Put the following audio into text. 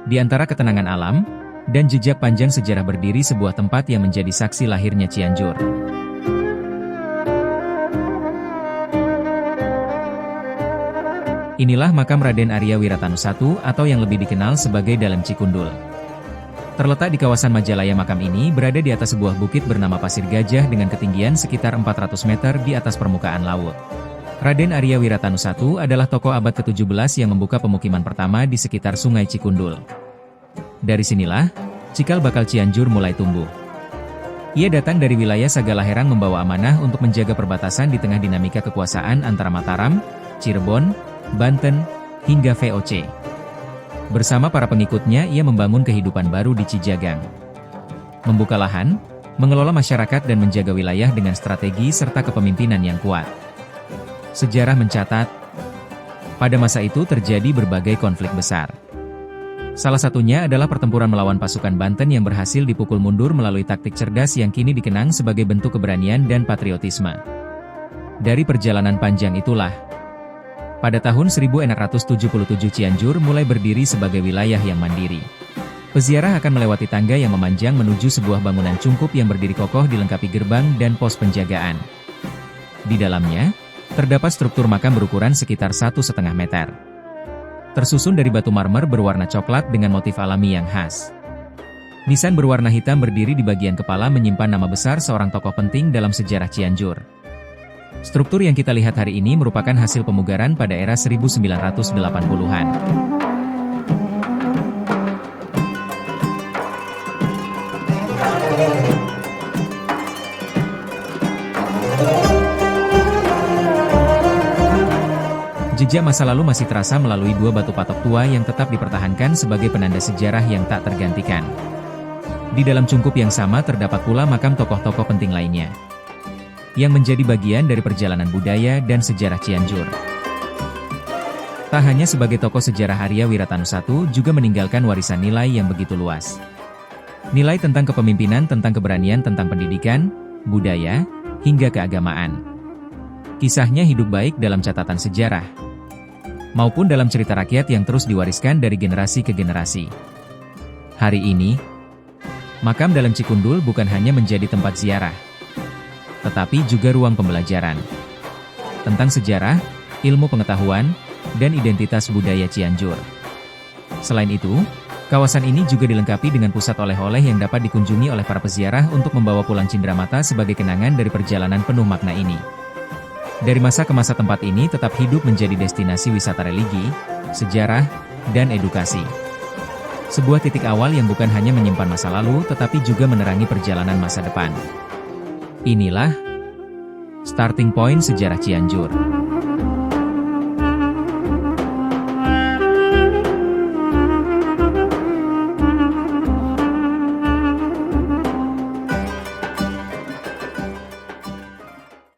Di antara ketenangan alam, dan jejak panjang sejarah berdiri sebuah tempat yang menjadi saksi lahirnya Cianjur. Inilah makam Raden Arya Wiratanu I atau yang lebih dikenal sebagai Dalam Cikundul. Terletak di kawasan Majalaya, makam ini berada di atas sebuah bukit bernama Pasir Gajah dengan ketinggian sekitar 400 meter di atas permukaan laut. Raden Arya Wiratanu I adalah tokoh abad ke-17 yang membuka pemukiman pertama di sekitar Sungai Cikundul. Dari sinilah, cikal bakal Cianjur mulai tumbuh. Ia datang dari wilayah Sagala Herang membawa amanah untuk menjaga perbatasan di tengah dinamika kekuasaan antara Mataram, Cirebon, Banten, hingga VOC. Bersama para pengikutnya ia membangun kehidupan baru di Cijagang. Membuka lahan, mengelola masyarakat dan menjaga wilayah dengan strategi serta kepemimpinan yang kuat. Sejarah mencatat, pada masa itu terjadi berbagai konflik besar. Salah satunya adalah pertempuran melawan pasukan Banten yang berhasil dipukul mundur melalui taktik cerdas yang kini dikenang sebagai bentuk keberanian dan patriotisme. Dari perjalanan panjang itulah, pada tahun 1677 Cianjur mulai berdiri sebagai wilayah yang mandiri. Peziarah akan melewati tangga yang memanjang menuju sebuah bangunan cungkup yang berdiri kokoh dilengkapi gerbang dan pos penjagaan. Di dalamnya, terdapat struktur makam berukuran sekitar 1,5 meter. Tersusun dari batu marmer berwarna coklat dengan motif alami yang khas. Nisan berwarna hitam berdiri di bagian kepala menyimpan nama besar seorang tokoh penting dalam sejarah Cianjur. Struktur yang kita lihat hari ini merupakan hasil pemugaran pada era 1980-an. Jejak masa lalu masih terasa melalui dua batu patok tua yang tetap dipertahankan sebagai penanda sejarah yang tak tergantikan. Di dalam cungkup yang sama terdapat pula makam tokoh-tokoh penting lainnya, yang menjadi bagian dari perjalanan budaya dan sejarah Cianjur. Tak hanya sebagai tokoh sejarah, Arya Wiratanu I juga meninggalkan warisan nilai yang begitu luas. Nilai tentang kepemimpinan, tentang keberanian, tentang pendidikan, budaya, hingga keagamaan. Kisahnya hidup baik dalam catatan sejarah, maupun dalam cerita rakyat yang terus diwariskan dari generasi ke generasi. Hari ini, makam Dalam Cikundul bukan hanya menjadi tempat ziarah, tetapi juga ruang pembelajaran tentang sejarah, ilmu pengetahuan, dan identitas budaya Cianjur. Selain itu, kawasan ini juga dilengkapi dengan pusat oleh-oleh yang dapat dikunjungi oleh para peziarah untuk membawa pulang cindramata sebagai kenangan dari perjalanan penuh makna ini. Dari masa ke masa tempat ini tetap hidup menjadi destinasi wisata religi, sejarah, dan edukasi. Sebuah titik awal yang bukan hanya menyimpan masa lalu tetapi juga menerangi perjalanan masa depan. Inilah starting point sejarah Cianjur.